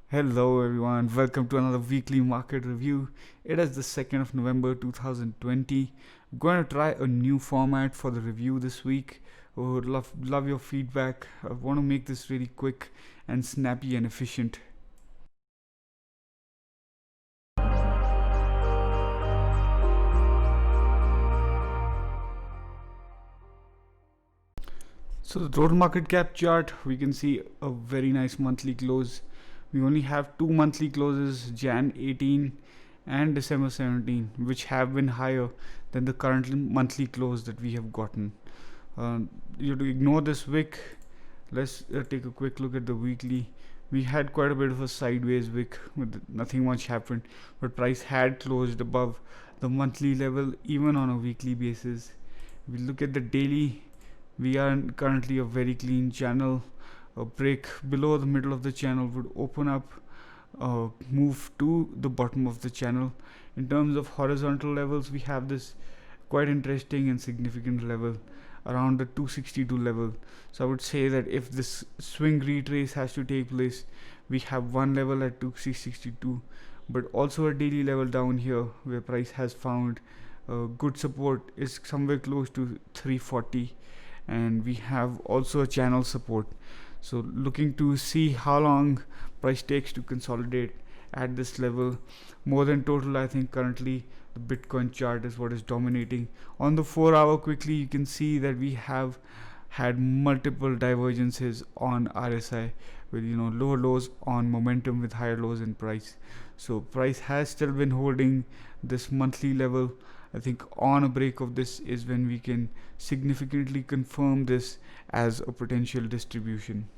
Hello everyone, welcome to another weekly market review. It is the 2nd of November 2020. I'm going to try a new format for the review this week. I would love your feedback. I want to make this really quick and snappy and efficient. So the total market cap chart, we can see a very nice monthly close. We only have two monthly closes, Jan 18 and December 17, which have been higher than the current monthly close that we have gotten. You have to ignore this wick. Let's take a quick look at the weekly. We had quite a bit of a sideways wick with nothing much happened, but price had closed above the monthly level even on a weekly basis. We look at the daily. We are currently a very clean channel. A break below the middle of the channel would open up, move to the bottom of the channel. In terms of horizontal levels, we have this quite interesting and significant level around the 262 level. So I would say that if this swing retrace has to take place, we have one level at 262, but also a daily level down here where price has found good support is somewhere close to 340, and we have also a channel support. So looking to see how long price takes to consolidate at this level. More than total, I think currently the Bitcoin chart is what is dominating. On the 4 hour quickly, you can see that we have had multiple divergences on RSI with lower lows on momentum with higher lows in price. So price has still been holding this monthly level. I think on a break of this is when we can significantly confirm this as a potential distribution.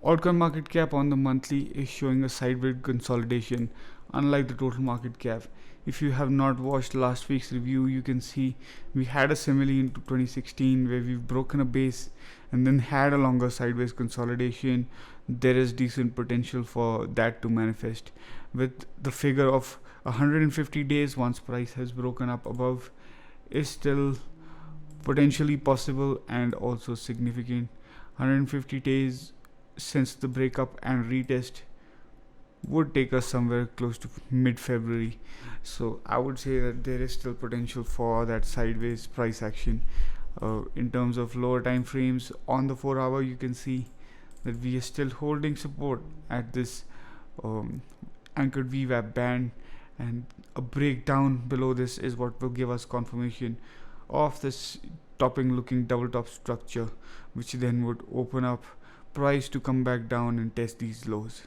Altcoin market cap on the monthly is showing a sideways consolidation, unlike the total market cap. If you have not watched last week's review, you can see we had a simile into 2016 where we've broken a base and then had a longer sideways consolidation. There is decent potential for that to manifest with the figure of 150 days once price has broken up above is still potentially possible and also significant. 150 days since the breakup and retest would take us somewhere close to mid-February. So I would say that there is still potential for that sideways price action. In terms of lower time frames, on the 4 hour you can see that we are still holding support at this anchored VWAP band, and a breakdown below this is what will give us confirmation of this topping looking double top structure, which then would open up price to come back down and test these lows.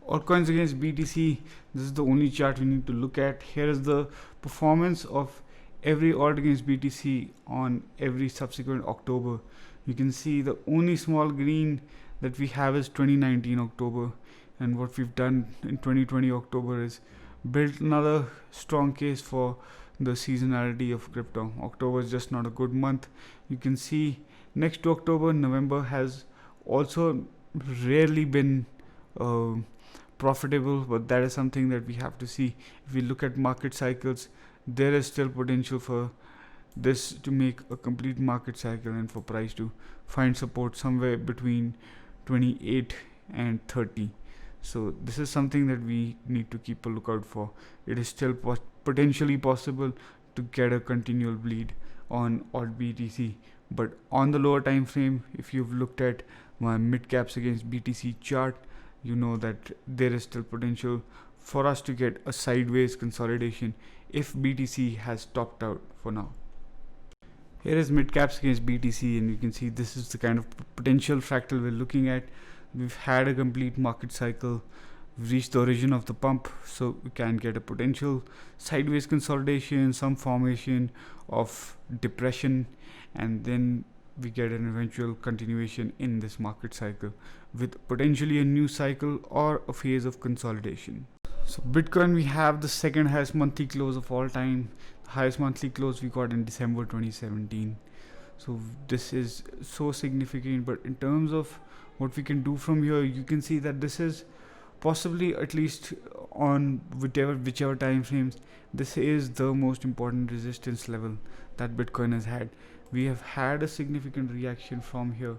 Altcoins against BTC, this is the only chart we need to look at. Here is the performance of every alt against BTC on every subsequent October. You can see the only small green that we have is 2019 October, and what we've done in 2020 October is built another strong case for the seasonality of crypto. October is just not a good month. You can see next to October, November has also rarely been profitable, but that is something that we have to see. If we look at market cycles, there is still potential for this to make a complete market cycle and for price to find support somewhere between 28 and 30. So this is something that we need to keep a lookout for. It is still potentially possible to get a continual bleed on alt BTC, but on the lower time frame, if you've looked at my mid caps against BTC chart, you know that there is still potential for us to get a sideways consolidation if BTC has topped out for now. Here is mid caps against BTC, and you can see this is the kind of potential fractal we're looking at. We've had a complete market cycle, we've reached the origin of the pump, so we can get a potential sideways consolidation, some formation of depression, and then we get an eventual continuation in this market cycle with potentially a new cycle or a phase of consolidation. So Bitcoin, we have the second highest monthly close of all time. The highest monthly close we got in December 2017. So this is so significant, but in terms of what we can do from here, you can see that this is possibly, at least on whichever time frames, this is the most important resistance level that Bitcoin has had. We have had a significant reaction from here,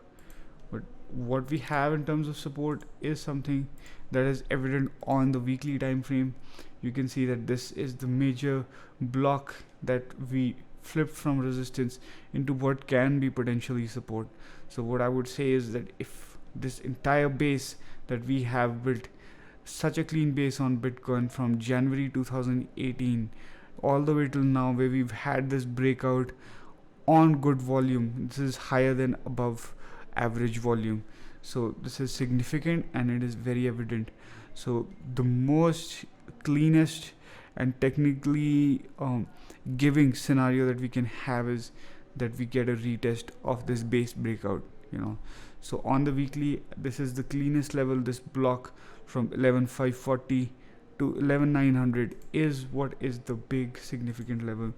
but what we have in terms of support is something that is evident on the weekly time frame. You can see that this is the major block that we flipped from resistance into what can be potentially support. So what I would say is that if this entire base that we have built, such a clean base on Bitcoin from January 2018 all the way till now, where we've had this breakout on good volume, this is higher than above average volume, so this is significant and it is very evident. So the most cleanest and technically giving scenario that we can have is that we get a retest of this base breakout, so on the weekly, this is the cleanest level. This block from 11,540 to 11,900 is what is the big significant level.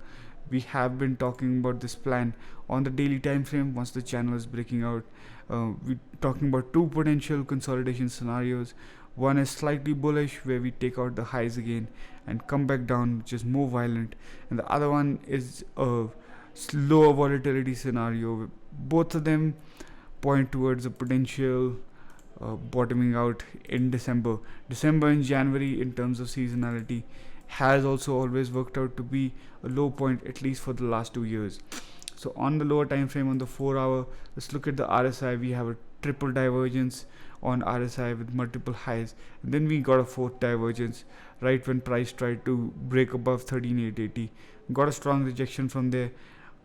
We have been talking about this plan on the daily time frame. Once the channel is breaking out, we're talking about two potential consolidation scenarios. One is slightly bullish, where we take out the highs again and come back down, which is more violent, and the other one is a slower volatility scenario. Both of them point towards a potential bottoming out in December. December and January, in terms of seasonality, has also always worked out to be a low point, at least for the last 2 years. So on the lower time frame, on the 4-hour, let's look at the RSI. We have a triple divergence on RSI with multiple highs, and then we got a fourth divergence right when price tried to break above 13,880. Got a strong rejection from there.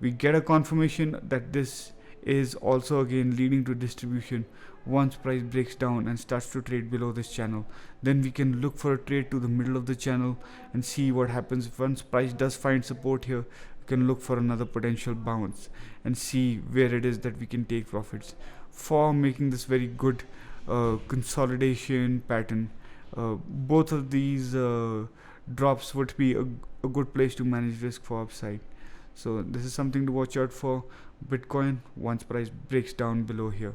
We get a confirmation that this is also again leading to distribution. Once price breaks down and starts to trade below this channel, then we can look for a trade to the middle of the channel and see what happens. Once price does find support here, we can look for another potential bounce and see where it is that we can take profits for making this very good consolidation pattern. Both of these drops would be a good place to manage risk for upside. So this is something to watch out for Bitcoin once price breaks down below here.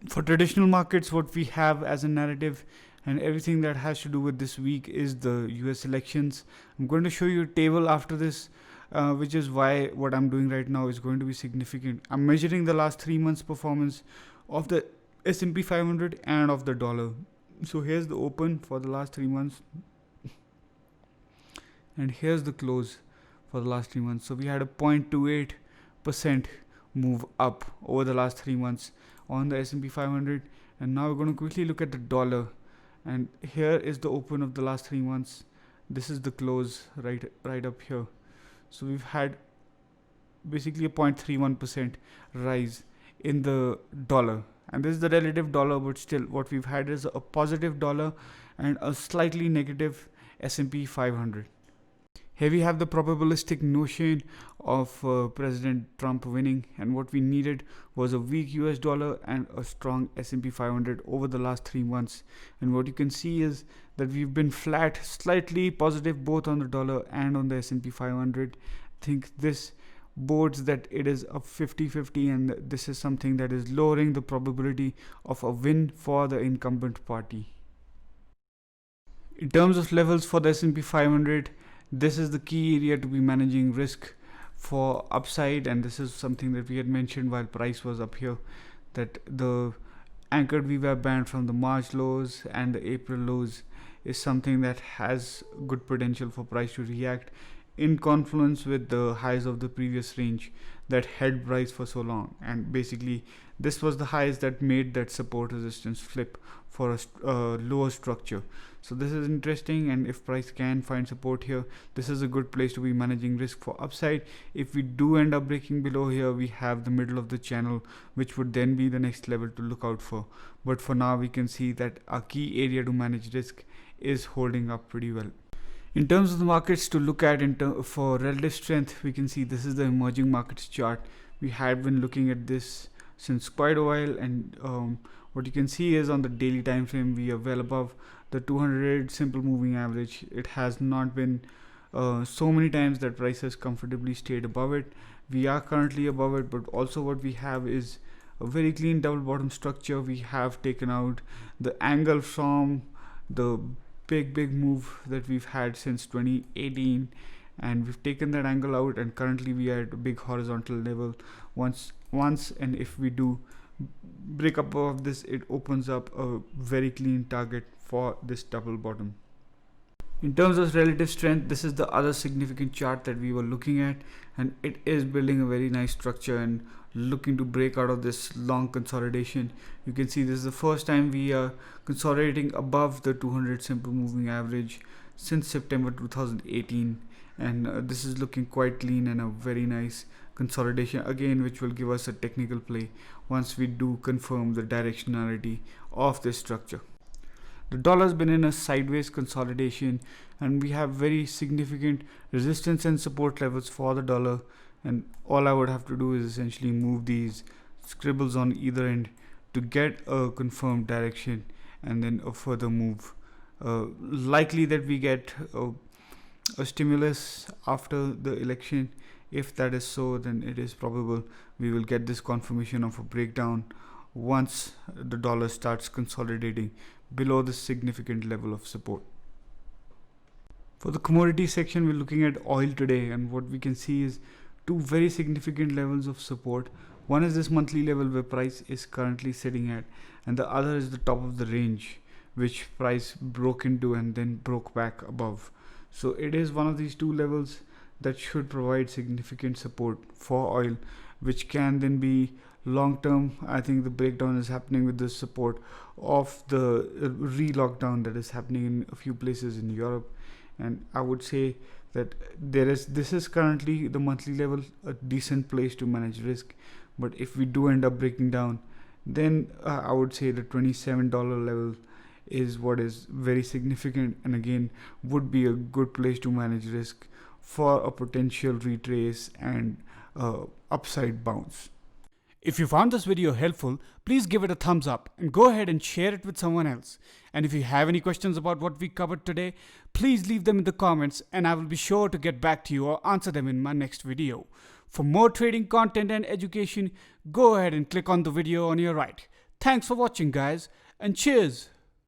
For traditional markets, what we have as a narrative and everything that has to do with this week is the US elections. I'm going to show you a table after this, which is why what I'm doing right now is going to be significant. I'm measuring the last 3 months performance of the S&P 500 and of the dollar. So here's the open for the last 3 months, and here's the close for the last 3 months. So we had a 0.28% move up over the last 3 months on the S&P 500. And now we're going to quickly look at the dollar, and here is the open of the last 3 months. This is the close right up here. So we've had basically a 0.31% rise in the dollar, and this is the relative dollar, but still what we've had is a positive dollar and a slightly negative S&P 500. Here we have the probabilistic notion of President Trump winning, and what we needed was a weak US dollar and a strong S&P 500 over the last 3 months. And what you can see is that we've been flat, slightly positive both on the dollar and on the S&P 500. I think this bodes that it is a 50-50, and this is something that is lowering the probability of a win for the incumbent party. In terms of levels for the S&P 500, this is the key area to be managing risk for upside, and this is something that we had mentioned while price was up here, that the anchored VWAP band from the March lows and the April lows is something that has good potential for price to react in confluence with the highs of the previous range that held price for so long. And basically this was the highs that made that support resistance flip for a lower structure. So this is interesting, and if price can find support here, this is a good place to be managing risk for upside. If we do end up breaking below here, we have the middle of the channel, which would then be the next level to look out for. But for now, we can see that our key area to manage risk is holding up pretty well. In terms of the markets to look at for relative strength, we can see this is the emerging markets chart. We had been looking at this since quite a while, and what you can see is on the daily time frame, we are well above the 200 simple moving average. It has not been so many times that price has comfortably stayed above it. We are currently above it, but also what we have is a very clean double bottom structure. We have taken out the angle from the big move that we've had since 2018, and we've taken that angle out, and currently we are at a big horizontal level. Once and if we do break up of this, it opens up a very clean target for this double bottom. In terms of relative strength, this is the other significant chart that we were looking at, and it is building a very nice structure and looking to break out of this long consolidation. You can see this is the first time we are consolidating above the 200 simple moving average since September 2018, and this is looking quite clean and a very nice consolidation again, which will give us a technical play once we do confirm the directionality of this structure. The dollar has been in a sideways consolidation, and we have very significant resistance and support levels for the dollar, and all I would have to do is essentially move these scribbles on either end to get a confirmed direction and then a further move. Likely that we get a stimulus after the election. If that is so, then it is probable we will get this confirmation of a breakdown once the dollar starts consolidating below this significant level of support. For the commodity section, we're looking at oil today, and what we can see is two very significant levels of support. One is this monthly level where price is currently sitting at, and the other is the top of the range which price broke into and then broke back above. So it is one of these two levels that should provide significant support for oil, which can then be long term. I think the breakdown is happening with the support of the re-lockdown that is happening in a few places in Europe, and I would say that this is currently the monthly level, a decent place to manage risk. But if we do end up breaking down, then I would say the $27 level is what is very significant, and again would be a good place to manage risk for a potential retrace and upside bounce. If you found this video helpful, please give it a thumbs up and go ahead and share it with someone else. And if you have any questions about what we covered today, please leave them in the comments and I will be sure to get back to you or answer them in my next video. For more trading content and education, go ahead and click on the video on your right. Thanks for watching, guys, and cheers!